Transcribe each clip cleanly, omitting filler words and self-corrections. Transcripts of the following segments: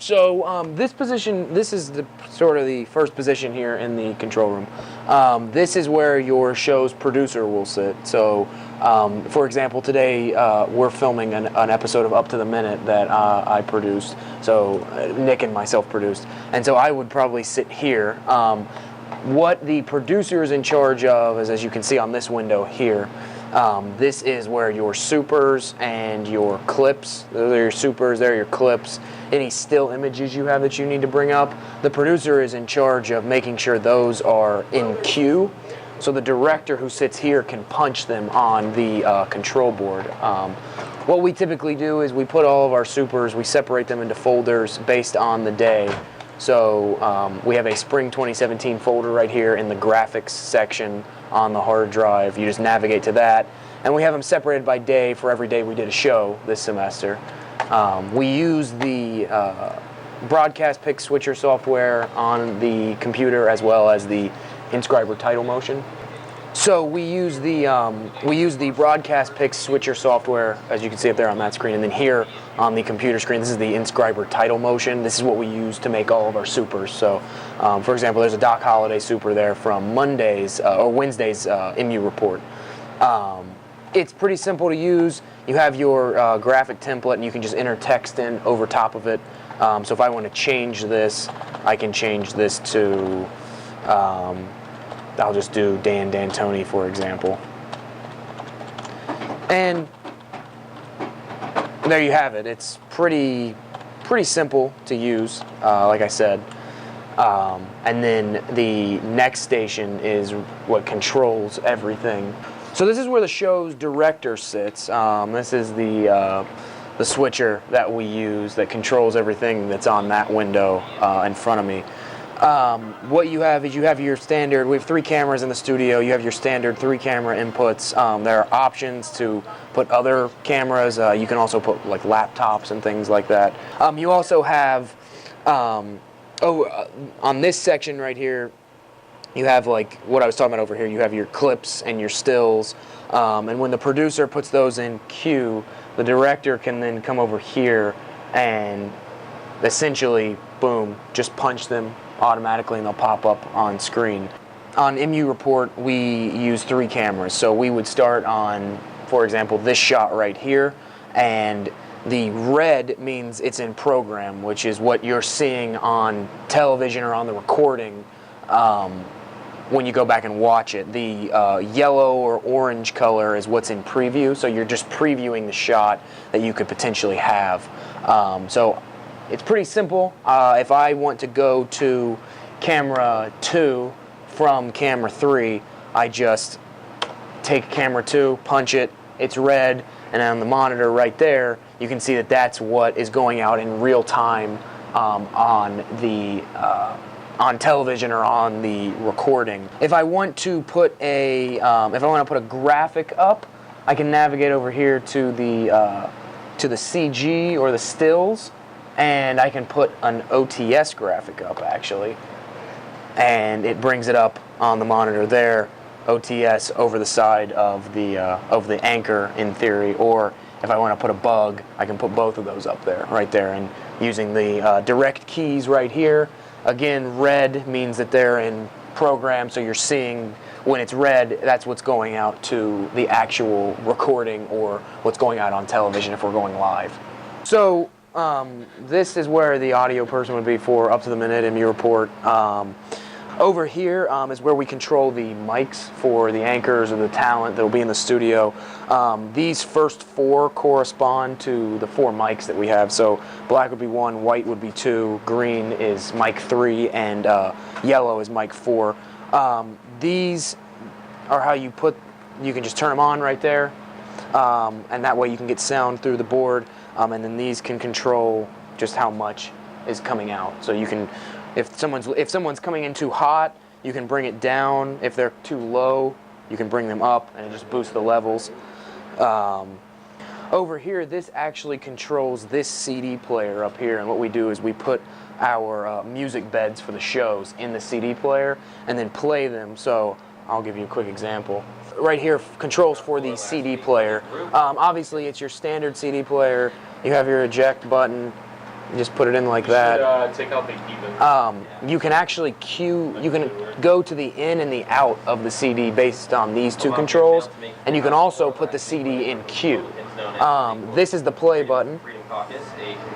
So this position, this is the sort of the first position here in the control room. This is where your show's producer will sit. So, for example, today we're filming an episode of Up to the Minute that I produced. So Nick and myself produced, and so I would probably sit here. What the producer is in charge of is, as you can see on this window here, this is where your supers and your clips, those are your supers, they're your clips, any still images you have that you need to bring up. The producer is in charge of making sure those are in queue, so the director who sits here can punch them on the control board. What we typically do is we put all of our supers, we separate them into folders based on the day. So we have a Spring 2017 folder right here in the graphics section on the hard drive. You just navigate to that. And we have them separated by day for every day we did a show this semester. We use the broadcast pick switcher software on the computer as well as the inscriber title motion. So we use the broadcast pick switcher software, as you can see up there on that screen, and then here on the computer screen, this is the inscriber title motion. This is what we use to make all of our supers. So, for example, there's a Doc Holliday super there from Monday's or Wednesday's MU report. It's pretty simple to use. You have your graphic template, and you can just enter text in over top of it. So if I want to change this, I can change this to. I'll just do Dan D'Antoni, for example. And there you have it. It's pretty simple to use, like I said. And then the next station is what controls everything. So this is where the show's director sits. This is the switcher that we use that controls everything that's on that window in front of me. What you have is you have your standard, we have 3 cameras in the studio, you have your standard 3 camera inputs. There are options to put other cameras, you can also put like laptops and things like that. You also have, on this section right here, you have like what I was talking about over here, you have your clips and your stills, and when the producer puts those in queue, the director can then come over here and essentially, boom, just punch them automatically and they'll pop up on screen. On MU Report, we use 3 cameras. So we would start on, for example, this shot right here, and the red means it's in program, which is what you're seeing on television or on the recording when you go back and watch it. The yellow or orange color is what's in preview, so you're just previewing the shot that you could potentially have. So it's pretty simple. If I want to go to camera 2 from camera 3, I just take camera 2, punch it, it's red, and on the monitor right there, you can see that that's what is going out in real time on television or on the recording. If I want to put a graphic up, I can navigate over here to the CG or the stills, and I can put an OTS graphic up actually, and it brings it up on the monitor there, OTS over the side of the anchor in theory, or if I want to put a bug, I can put both of those up there, right there, and using the direct keys right here. Again, red means that they're in program, so you're seeing when it's red, that's what's going out to the actual recording or what's going out on television if we're going live. So this is where the audio person would be for Up to the Minute MU Report. Over here is where we control the mics for the anchors or the talent that will be in the studio. These first 4 correspond to the 4 mics that we have. So black would be 1, white would be 2, green is mic 3, and yellow is mic 4. These are how you can just turn them on right there, and that way you can get sound through the board. And then these can control just how much is coming out. So you can, if someone's coming in too hot, you can bring it down. If they're too low, you can bring them up, and it just boosts the levels. Over here, this actually controls this CD player up here, and what we do is we put our music beds for the shows in the CD player and then play them. So I'll give you a quick example. Right here, controls for the CD player. Obviously, it's your standard CD player. You have your eject button. You just put it in like that. Take out the even. You can actually cue, you can go to the in and the out of the CD based on these two controls, and you can also put the CD in cue. This is the play button,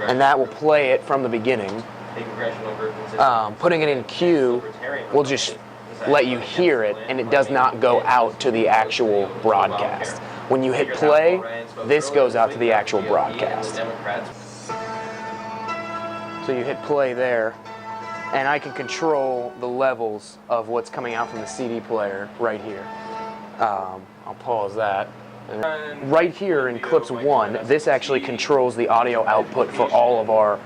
and that will play it from the beginning. Putting it in cue will just let you hear it, and it does not go out to the actual broadcast. When you hit play, this goes out to the actual broadcast. So you hit play there, and I can control the levels of what's coming out from the CD player right here. I'll pause that. And right here in Clips 1, this actually controls the audio output for all of our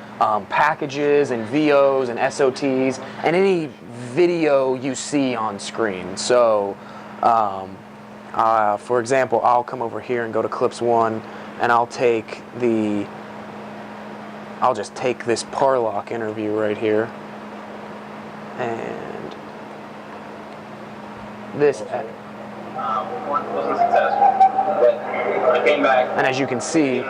packages and VOs and SOTs and any video you see on screen. So, for example, I'll come over here and go to Clips 1, and I'll just take this Parlock interview right here, and this. Wasn't successful, but I came back. And as you can see, you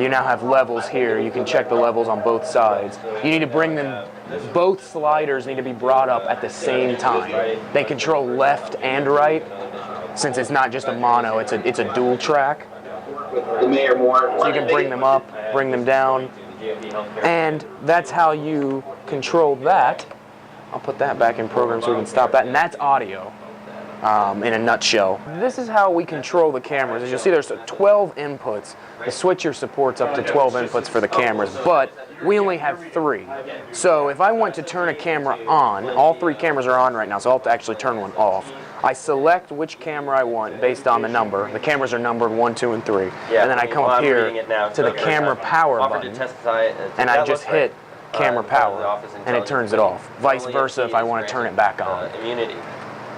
now have levels here. You can check the levels on both sides. You need to bring them. Both sliders need to be brought up at the same time. They control left and right, since it's not just a mono. It's a dual track. So you can bring them up, bring them down, and that's how you control that. I'll put that back in program so we can stop that, and that's audio. In a nutshell. This is how we control the cameras. As you'll see, there's 12 inputs. The switcher supports up to 12 inputs for the cameras, but we only have 3. So if I want to turn a camera on, all 3 cameras are on right now, so I'll have to actually turn one off. I select which camera I want based on the number. The cameras are numbered 1, 2, and 3. Yeah, and then I come up here to the camera power button, and I just hit camera power, and it turns it off. Vice versa if I want to turn it back on.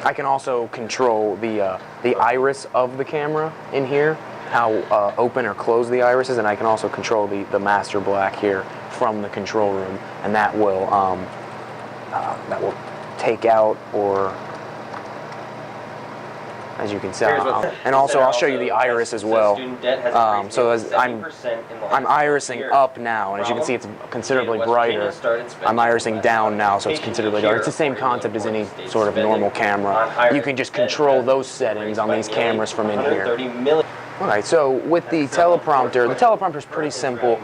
I can also control the iris of the camera in here, how open or close the iris is, and I can also control the master black here from the control room, and that will take out, or as you can see, and also I'll show you the iris as well. So as I'm irising up now, and as you can see, it's considerably brighter. I'm irising down now, so it's considerably darker. It's the same concept as any sort of normal camera. You can just control those settings on these cameras from in here. Alright, so with the teleprompter is pretty simple.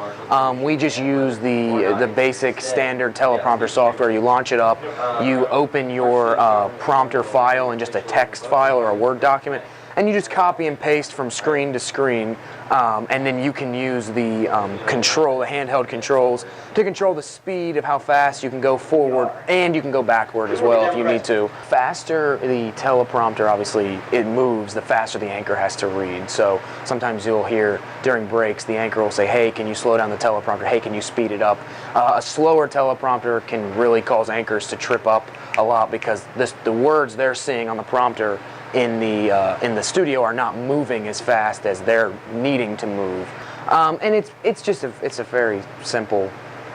We just use the basic standard teleprompter software. You launch it up, you open your prompter file in just a text file or a Word document, and you just copy and paste from screen to screen, and then you can use the handheld controls to control the speed of how fast you can go forward, and you can go backward as well if you need to. Faster the teleprompter, obviously, it moves, the faster the anchor has to read. So sometimes you'll hear during breaks, the anchor will say, hey, can you slow down the teleprompter? Hey, can you speed it up? A slower teleprompter can really cause anchors to trip up a lot because the words they're seeing on the prompter in the studio are not moving as fast as they're needing to move, and it's a very simple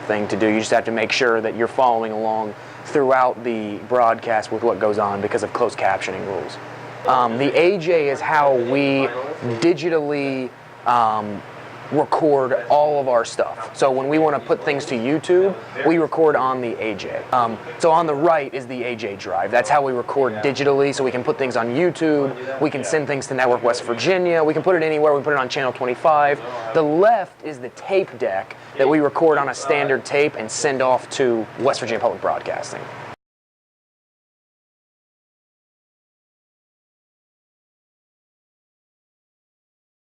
thing to do. You just have to make sure that you're following along throughout the broadcast with what goes on because of closed captioning rules. The AJ is how we digitally record all of our stuff. So when we want to put things to YouTube, we record on the AJ. So on the right is the AJ drive. That's how we record digitally, so we can put things on YouTube, we can send things to Network West Virginia, we can put it anywhere, we can put it on Channel 25. The left is the tape deck that we record on a standard tape and send off to West Virginia Public Broadcasting.